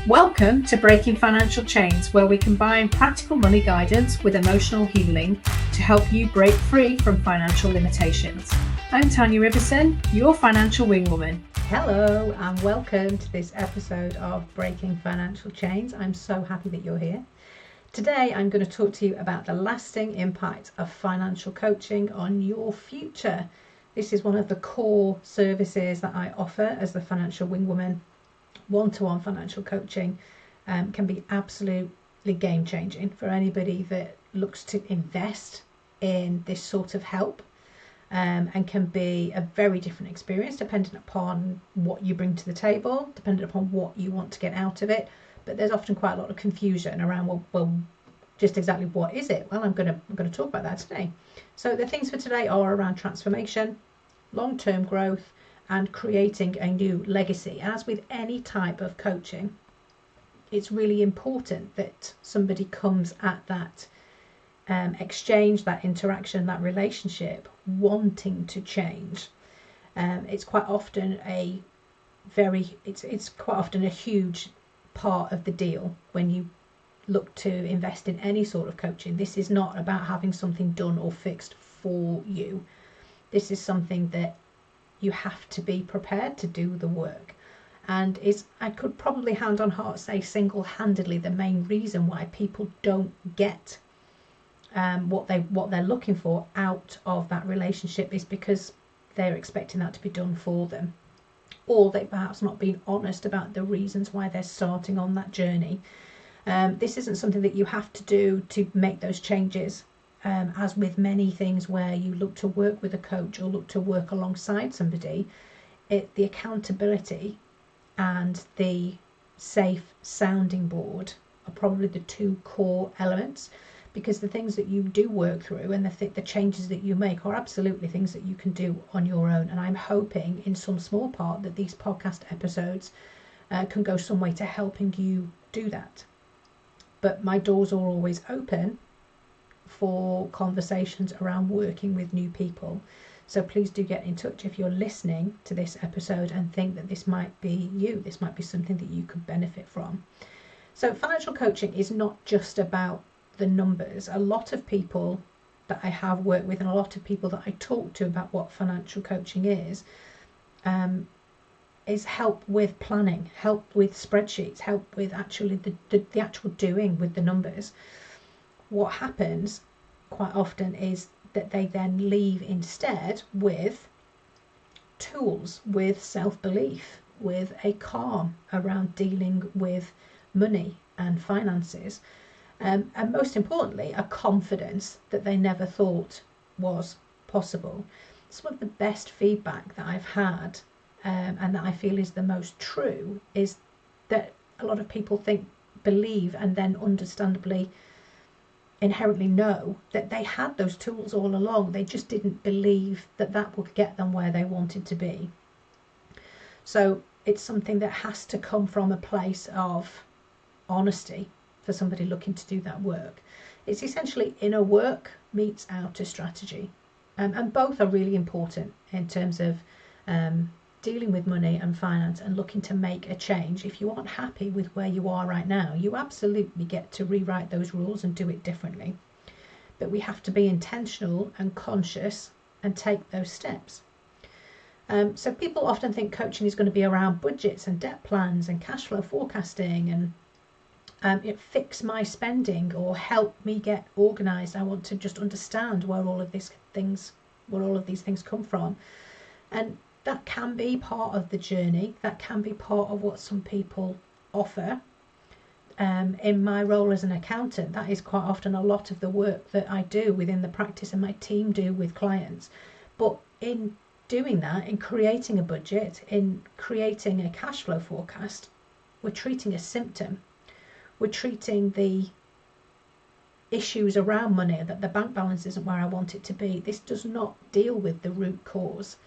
Welcome to Breaking Financial Chains, where we combine practical money guidance with emotional healing to help you break free from financial limitations. I'm Tanya Riverson, your financial wingwoman. Hello and welcome to this episode of Breaking Financial Chains. I'm so happy that you're here. Today I'm going to talk to you about the lasting impact of financial coaching on your future. This is one of the core services that I offer as the financial wingwoman. One-to-one financial coaching can be absolutely game-changing for anybody that looks to invest in this sort of help, and can be a very different experience depending upon what you bring to the table, depending upon what you want to get out of it. But there's often quite a lot of confusion around, well just exactly what is it? Well, I'm going to talk about that today. So the things for today are around transformation, long-term growth, and creating a new legacy. As with any type of coaching, it's really important that somebody comes at that exchange, that interaction, that relationship wanting to change. It's quite often it's quite often a huge part of the deal when you look to invest in any sort of coaching. This is not about having something done or fixed for you. This is something that you have to be prepared to do the work, and I could probably hand on heart say single-handedly the main reason why people don't get what they're looking for out of that relationship is because they're expecting that to be done for them, or they perhaps not being honest about the reasons why they're starting on that journey. This isn't something that you have to do to make those changes. As with many things where you look to work with a coach or look to work alongside somebody, the accountability and the safe sounding board are probably the two core elements, because the things that you do work through and the changes that you make are absolutely things that you can do on your own. And I'm hoping in some small part that these podcast episodes can go some way to helping you do that. But my doors are always open for conversations around working with new people. So please do get in touch if you're listening to this episode and think that this might be you, this might be something that you could benefit from. So financial coaching is not just about the numbers. A lot of people that I have worked with and a lot of people that I talk to about what financial coaching is help with planning, help with spreadsheets, help with actually the actual doing with the numbers. What happens quite often is that they then leave instead with tools, with self-belief, with a calm around dealing with money and finances, and most importantly, a confidence that they never thought was possible. Some of the best feedback that I've had, and that I feel is the most true, is that a lot of people believe and then understandably inherently know that they had those tools all along. They just didn't believe that would get them where they wanted to be. So it's something that has to come from a place of honesty for somebody looking to do that work. It's essentially inner work meets outer strategy, and both are really important in terms of dealing with money and finance and looking to make a change. If you aren't happy with where you are right now, you absolutely get to rewrite those rules and do it differently. But we have to be intentional and conscious and take those steps. So people often think coaching is going to be around budgets and debt plans and cash flow forecasting and fix my spending or help me get organised. I want to just understand where all of these things come from. And that can be part of the journey. That can be part of what some people offer. In my role as an accountant, that is quite often a lot of the work that I do within the practice and my team do with clients. But in doing that, in creating a budget, in creating a cash flow forecast, we're treating a symptom. We're treating the issues around money, that the bank balance isn't where I want it to be. This does not deal with the root cause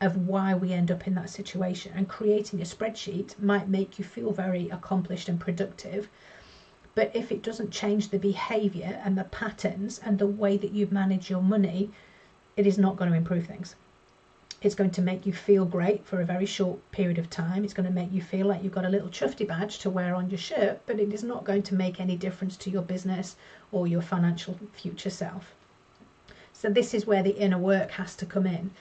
of why we end up in that situation. And creating a spreadsheet might make you feel very accomplished and productive, but if it doesn't change the behaviour and the patterns and the way that you manage your money, it is not going to improve things. It's going to make you feel great for a very short period of time. It's going to make you feel like you've got a little chufty badge to wear on your shirt, but it is not going to make any difference to your business or your financial future self. So this is where the inner work has to come in.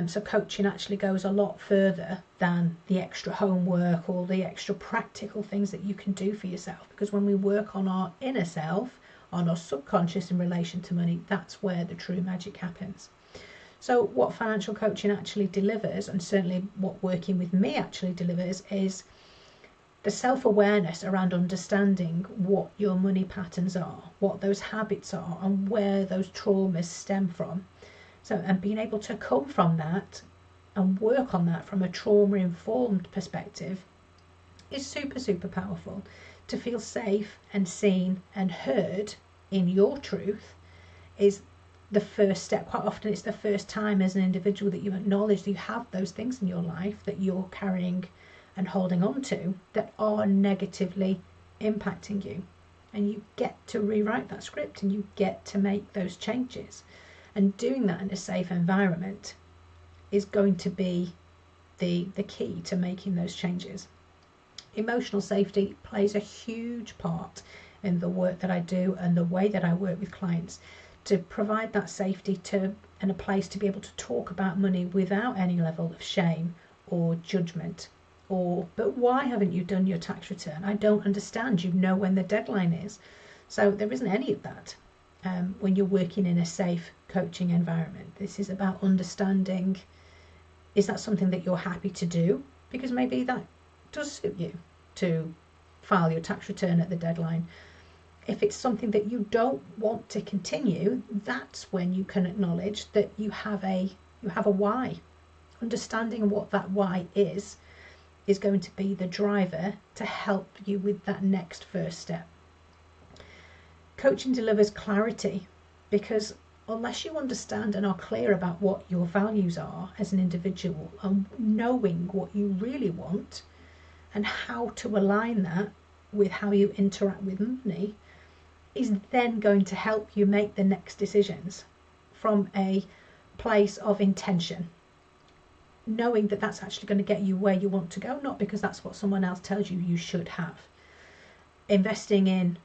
So coaching actually goes a lot further than the extra homework or the extra practical things that you can do for yourself. Because when we work on our inner self, on our subconscious in relation to money, that's where the true magic happens. So what financial coaching actually delivers, and certainly what working with me actually delivers, is the self-awareness around understanding what your money patterns are, what those habits are, and where those traumas stem from. So, and being able to come from that and work on that from a trauma-informed perspective is super, super powerful. To feel safe and seen and heard in your truth is the first step. Quite often it's the first time as an individual that you acknowledge that you have those things in your life that you're carrying and holding on to that are negatively impacting you. And you get to rewrite that script and you get to make those changes. And doing that in a safe environment is going to be the key to making those changes. Emotional safety plays a huge part in the work that I do and the way that I work with clients, to provide that safety and a place to be able to talk about money without any level of shame or judgment. But why haven't you done your tax return? I don't understand. You know when the deadline is. So there isn't any of that when you're working in a safe coaching environment. This is about understanding, is that something that you're happy to do? Because maybe that does suit you to file your tax return at the deadline. If it's something that you don't want to continue, that's when you can acknowledge that you have a why. Understanding what that why is going to be the driver to help you with that next first step. Coaching delivers clarity, because unless you understand and are clear about what your values are as an individual and knowing what you really want and how to align that with how you interact with money, is then going to help you make the next decisions from a place of intention, knowing that that's actually going to get you where you want to go, not because that's what someone else tells you you should have. Investing in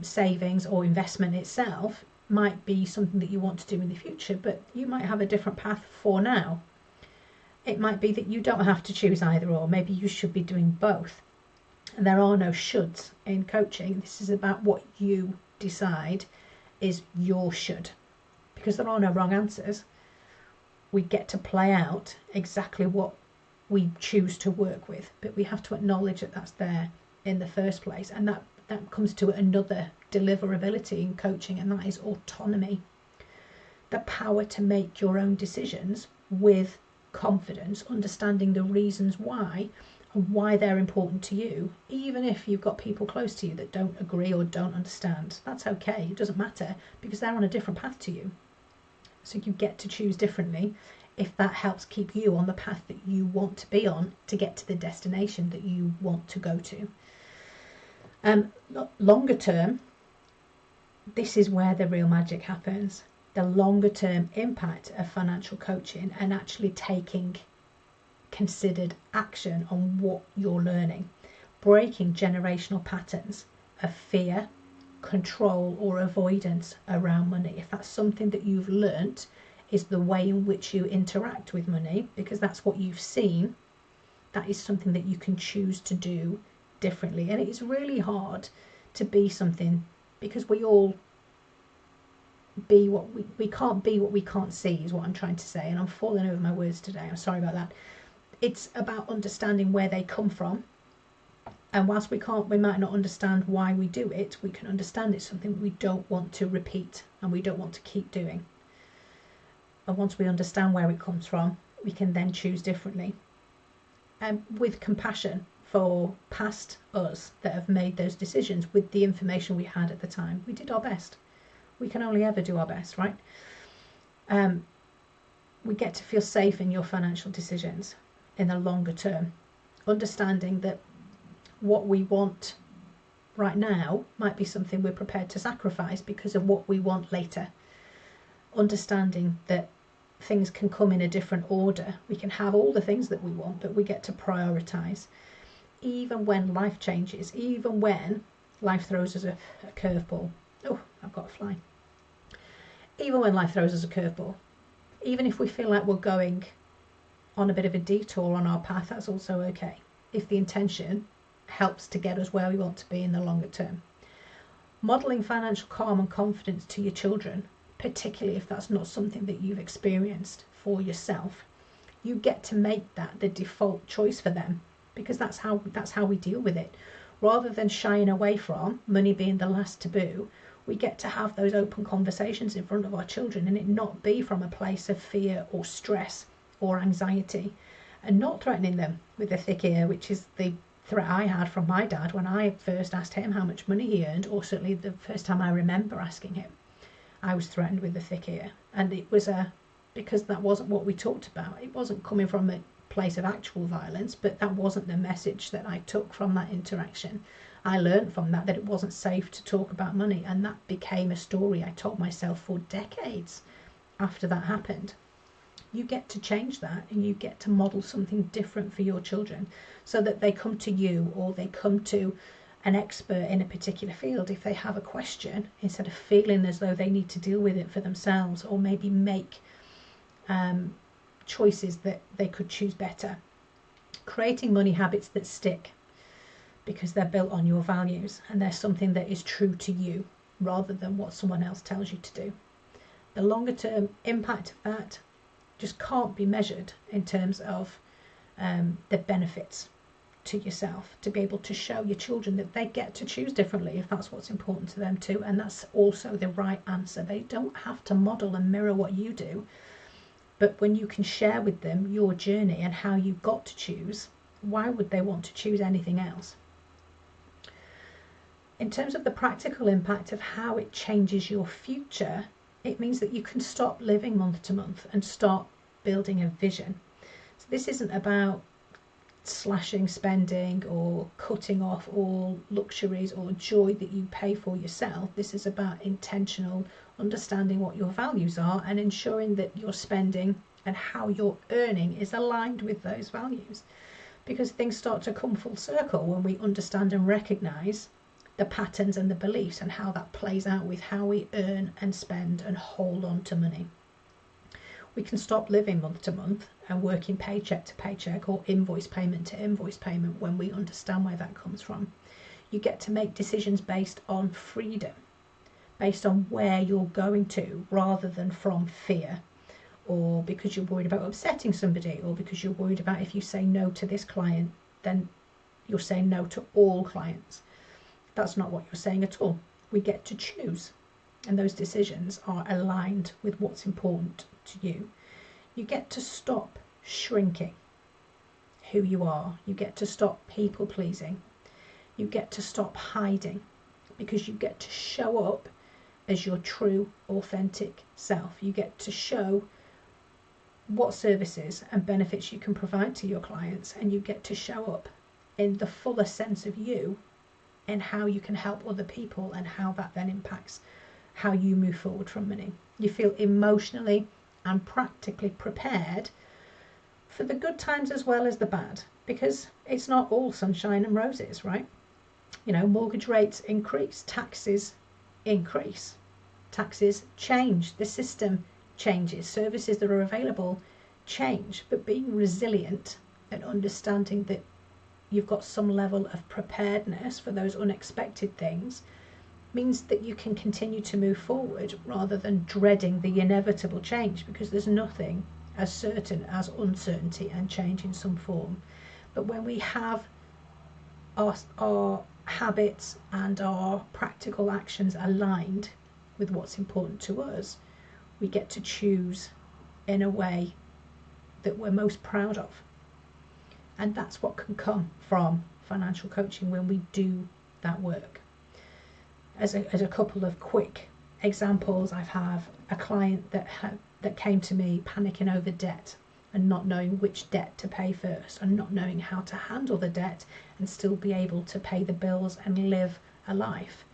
savings or investment itself might be something that you want to do in the future, but you might have a different path for now. It might be that you don't have to choose either or. Maybe you should be doing both. And there are no shoulds in coaching. This is about what you decide is your should, because there are no wrong answers. We get to play out exactly what we choose to work with, but we have to acknowledge that that's there in the first place. And that comes to another deliverability in coaching, and that is autonomy. The power to make your own decisions with confidence, understanding the reasons why and why they're important to you, even if you've got people close to you that don't agree or don't understand. That's okay, it doesn't matter, because they're on a different path to you. So you get to choose differently if that helps keep you on the path that you want to be on to get to the destination that you want to go to. Longer term, this is where the real magic happens. The longer term impact of financial coaching and actually taking considered action on what you're learning, breaking generational patterns of fear, control or avoidance around money. If that's something that you've learnt is the way in which you interact with money, because that's what you've seen, that is something that you can choose to do differently. And it's really hard to be something, because we all be what we can't be what we can't see, is what I'm trying to say. And I'm falling over my words today, I'm sorry about that. It's about understanding where they come from, and whilst we might not understand why we do it, we can understand it's something we don't want to repeat and we don't want to keep doing. And once we understand where it comes from, we can then choose differently, and with compassion for past us that have made those decisions with the information we had at the time. We did our best. We can only ever do our best, right? We get to feel safe in your financial decisions in the longer term, understanding that what we want right now might be something we're prepared to sacrifice because of what we want later. Understanding that things can come in a different order. We can have all the things that we want, but we get to prioritise. Even when life changes, even when life throws us a curveball. Oh, I've got a fly. Even when life throws us a curveball, even if we feel like we're going on a bit of a detour on our path, that's also okay, if the intention helps to get us where we want to be in the longer term. Modelling financial calm and confidence to your children, particularly if that's not something that you've experienced for yourself, you get to make that the default choice for them, because that's how we deal with it. Rather than shying away from money being the last taboo, we get to have those open conversations in front of our children, and it not be from a place of fear or stress or anxiety, and not threatening them with a thick ear, which is the threat I had from my dad when I first asked him how much money he earned, or certainly the first time I remember asking him. I was threatened with a thick ear, and it was because that wasn't what we talked about. It wasn't coming from a place of actual violence, but that wasn't the message that I took from that interaction. I learned from that it wasn't safe to talk about money, and that became a story I told myself for decades after that happened. You get to change that, and you get to model something different for your children, so that they come to you, or they come to an expert in a particular field if they have a question, instead of feeling as though they need to deal with it for themselves, or maybe make choices that they could choose better. Creating money habits that stick, because they're built on your values and they're something that is true to you rather than what someone else tells you to do. The longer term impact of that just can't be measured in terms of the benefits to yourself, to be able to show your children that they get to choose differently if that's what's important to them too, and that's also the right answer. They don't have to model and mirror what you do, but when you can share with them your journey and how you got to choose, why would they want to choose anything else? In terms of the practical impact of how it changes your future, it means that you can stop living month to month and start building a vision. So this isn't about slashing spending or cutting off all luxuries or joy that you pay for yourself. This is about intentional understanding what your values are and ensuring that your spending and how you're earning is aligned with those values, because things start to come full circle when we understand and recognize the patterns and the beliefs and how that plays out with how we earn and spend and hold on to money. We can stop living month to month and working paycheck to paycheck or invoice payment to invoice payment when we understand where that comes from. You get to make decisions based on freedom, based on where you're going to, rather than from fear, or because you're worried about upsetting somebody, or because you're worried about if you say no to this client, then you're saying no to all clients. That's not what you're saying at all. We get to choose, and those decisions are aligned with what's important to you. You get to stop shrinking who you are. You get to stop people pleasing. You get to stop hiding, because you get to show up as your true, authentic self. You get to show what services and benefits you can provide to your clients, and you get to show up in the fuller sense of you and how you can help other people, and how that then impacts how you move forward from money. You feel emotionally and practically prepared for the good times as well as the bad, because it's not all sunshine and roses, right? You know, mortgage rates increase, taxes increase, taxes change, the system changes, services that are available change, but being resilient and understanding that you've got some level of preparedness for those unexpected things means that you can continue to move forward rather than dreading the inevitable change, because there's nothing as certain as uncertainty and change in some form. But when we have our habits and our practical actions aligned with what's important to us, we get to choose in a way that we're most proud of. And that's what can come from financial coaching when we do that work. As a couple of quick examples, I have a client that came to me panicking over debt and not knowing which debt to pay first, and not knowing how to handle the debt and still be able to pay the bills and live a life.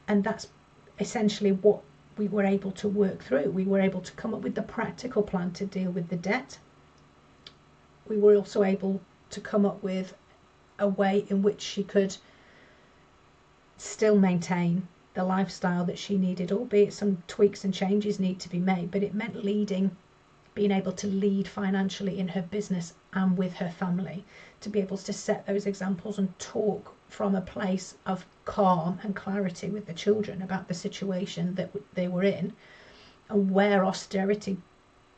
And that's essentially what we were able to work through. We were able to come up with the practical plan to deal with the debt. We were also able to come up with a way in which she could still maintain the lifestyle that she needed, albeit some tweaks and changes need to be made, but it meant being able to lead financially in her business and with her family, to be able to set those examples and talk from a place of calm and clarity with the children about the situation that they were in and where austerity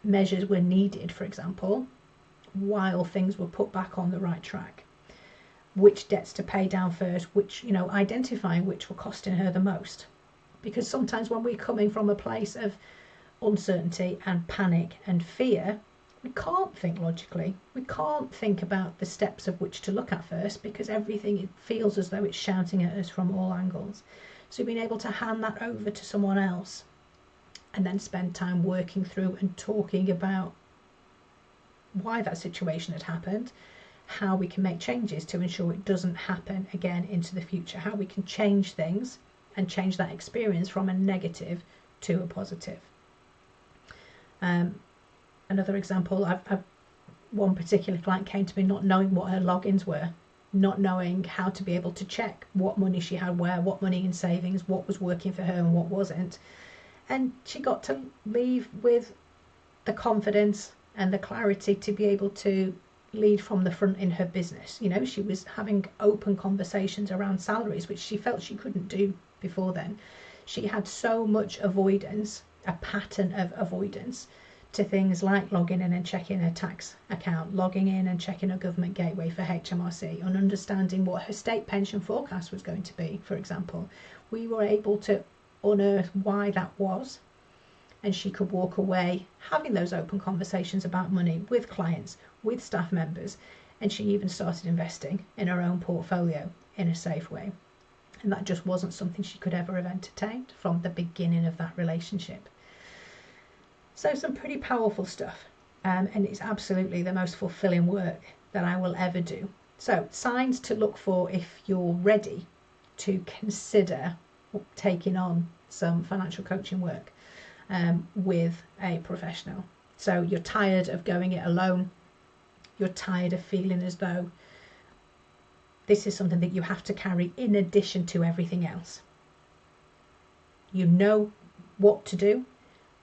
measures were needed, for example, while things were put back on the right track. Which debts to pay down first, which, identifying which were costing her the most. Because sometimes when we're coming from a place of uncertainty and panic and fear, we can't think logically. We can't think about the steps of which to look at first, because everything, it feels as though it's shouting at us from all angles. So being able to hand that over to someone else and then spend time working through and talking about why that situation had happened, how we can make changes to ensure it doesn't happen again into the future, how we can change things and change that experience from a negative to a positive. Another example, one particular client came to me not knowing what her logins were, not knowing how to be able to check what money she had where, what money in savings, what was working for her and what wasn't. And she got to leave with the confidence and the clarity to be able to lead from the front in her business. She was having open conversations around salaries, which she felt she couldn't do before then. She had so much avoidance, a pattern of avoidance to things like logging in and checking her tax account, logging in and checking her government gateway for HMRC, and understanding what her state pension forecast was going to be, for example. We were able to unearth why that was, and she could walk away having those open conversations about money with clients, with staff members, and she even started investing in her own portfolio in a safe way. And that just wasn't something she could ever have entertained from the beginning of that relationship. So some pretty powerful stuff, and it's absolutely the most fulfilling work that I will ever do. So signs to look for if you're ready to consider taking on some financial coaching work with a professional. So you're tired of going it alone. You're tired of feeling as though this is something that you have to carry in addition to everything else. You know what to do,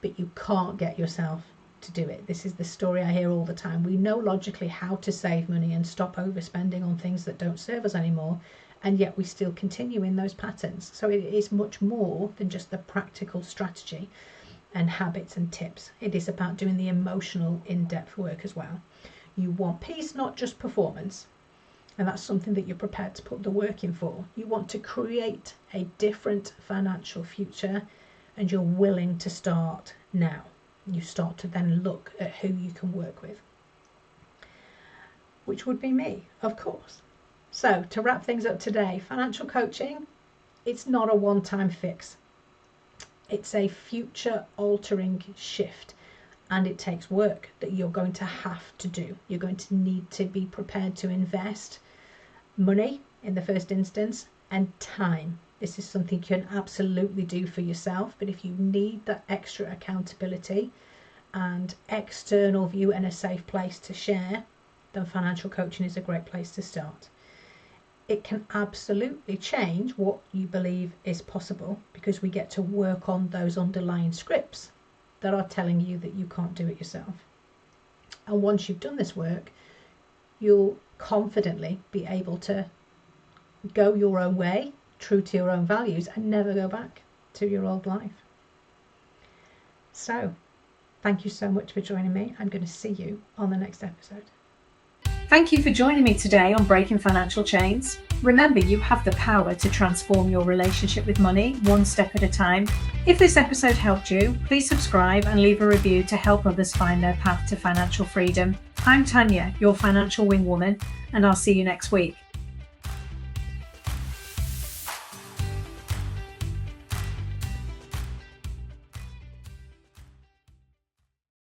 but you can't get yourself to do it. This is the story I hear all the time. We know logically how to save money and stop overspending on things that don't serve us anymore, and yet we still continue in those patterns. So it is much more than just the practical strategy and habits and tips. It is about doing the emotional in-depth work as well. You want peace, not just performance. And that's something that you're prepared to put the work in for. You want to create a different financial future, and you're willing to start now. You start to then look at who you can work with, which would be me, of course. So to wrap things up today, financial coaching, it's not a one-time fix. It's a future altering shift, and it takes work that you're going to have to do. You're going to need to be prepared to invest money in the first instance and time. This is something you can absolutely do for yourself, but if you need that extra accountability and external view and a safe place to share, then financial coaching is a great place to start. It can absolutely change what you believe is possible, because we get to work on those underlying scripts that are telling you that you can't do it yourself. And once you've done this work, you'll confidently be able to go your own way, true to your own values, and never go back to your old life. So, thank you so much for joining me. I'm going to see you on the next episode. Thank you for joining me today on Breaking Financial Chains. Remember, you have the power to transform your relationship with money one step at a time. If this episode helped you, please subscribe and leave a review to help others find their path to financial freedom. I'm Tanya, your financial wing woman, and I'll see you next week.